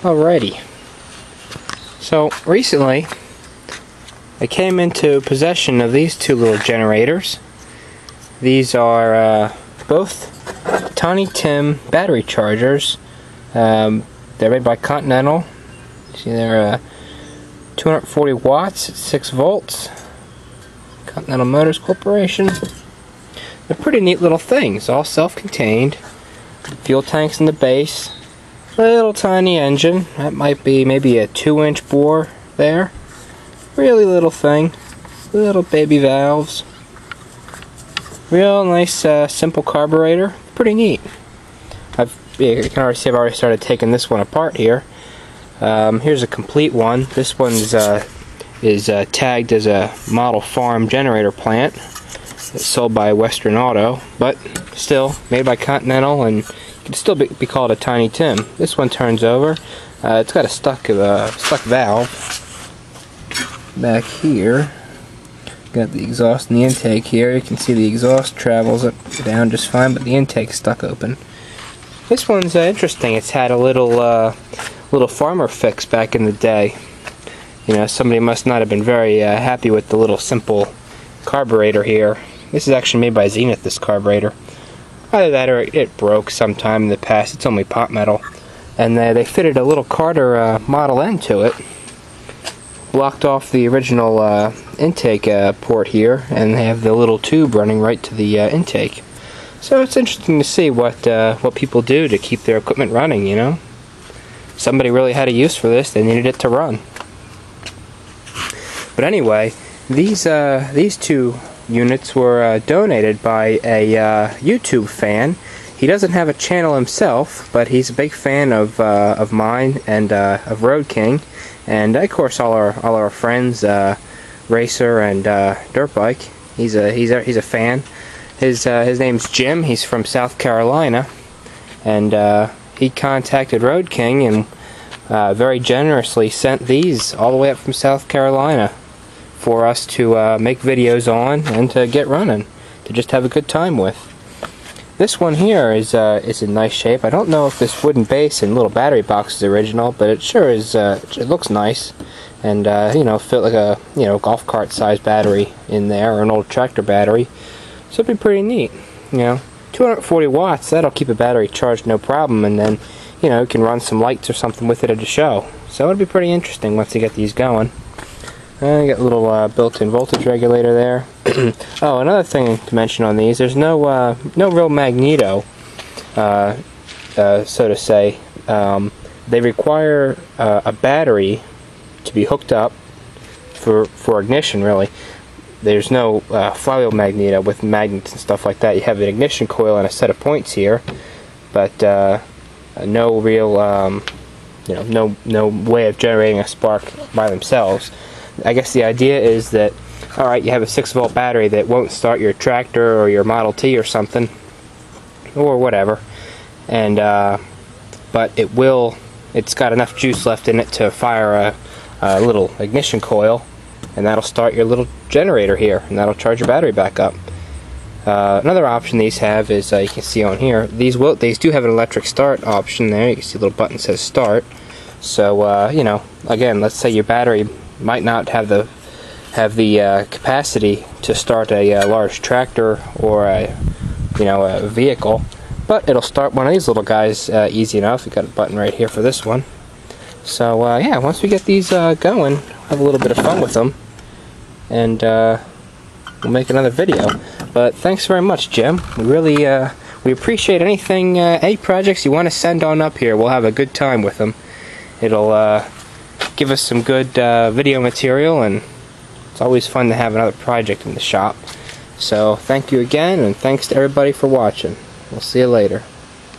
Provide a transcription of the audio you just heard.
Alrighty. So recently I came into possession of these two little generators. These are both Tiny Tim battery chargers. They're made by Continental. See, they're 240 watts, 6 volts. Continental Motors Corporation. They're pretty neat little things, all self-contained. Fuel tanks in the base. Little tiny engine. That might be maybe a 2-inch bore there. Really little thing. Little baby valves. Real nice simple carburetor. Pretty neat. You can already see I've already started taking this one apart here. Here's a complete one. This one is tagged as a model farm generator plant. It's sold by Western Auto, but still made by Continental, and can still be called a Tiny Tim. This one turns over. It's got a stuck valve back here. Got the exhaust and the intake here. You can see the exhaust travels up down just fine, but the intake's stuck open. This one's interesting. It's had a little farmer fix back in the day. You know, somebody must not have been very happy with the little simple carburetor here. This is actually made by Zenith, this carburetor. Either that or it broke sometime in the past. It's only pot metal. And they fitted a little Carter Model N to it. Blocked off the original intake port here, and they have the little tube running right to the intake. So it's interesting to see what people do to keep their equipment running, you know. Somebody really had a use for this. They needed it to run. But anyway, these two units were donated by a YouTube fan. He doesn't have a channel himself, but he's a big fan of mine and of Road King, and of course all our friends, Racer and Dirtbike. He's a fan. His name's Jim. He's from South Carolina, and he contacted Road King and very generously sent these all the way up from South Carolina for us to make videos on and to get running, to just have a good time with. This one here is in nice shape. I don't know if this wooden base and little battery box is original, but it sure is. It looks nice, and you know, fit like a golf cart size battery in there, or an old tractor battery. So it'd be pretty neat. You know, 240 watts. That'll keep a battery charged no problem, and then you know, you can run some lights or something with it at a show. So it'd be pretty interesting once you get these going. You got a little built-in voltage regulator there. Oh, another thing to mention on these, there's no real magneto, so to say. They require a battery to be hooked up for ignition, really. There's no flywheel magneto with magnets and stuff like that. You have an ignition coil and a set of points here, but no real, no way of generating a spark by themselves. I guess the idea is that, alright, you have a 6-volt battery that won't start your tractor or your Model T or something, or whatever, and but it's got enough juice left in it to fire a little ignition coil, and that'll start your little generator here, and that'll charge your battery back up. Another option these have is, you can see on here, these do have an electric start option there. You can see the little button says start. So you know, again, let's say your battery might not have the capacity to start a large tractor or a vehicle, but it'll start one of these little guys easy enough. We've got a button right here for this one. So yeah, once we get these going, have a little bit of fun with them, and we'll make another video. But thanks very much, Jim. We really we appreciate anything, any projects you want to send on up here. We'll have a good time with them. It'll give us some good video material, and it's always fun to have another project in the shop. So thank you again, and thanks to everybody for watching. We'll see you later.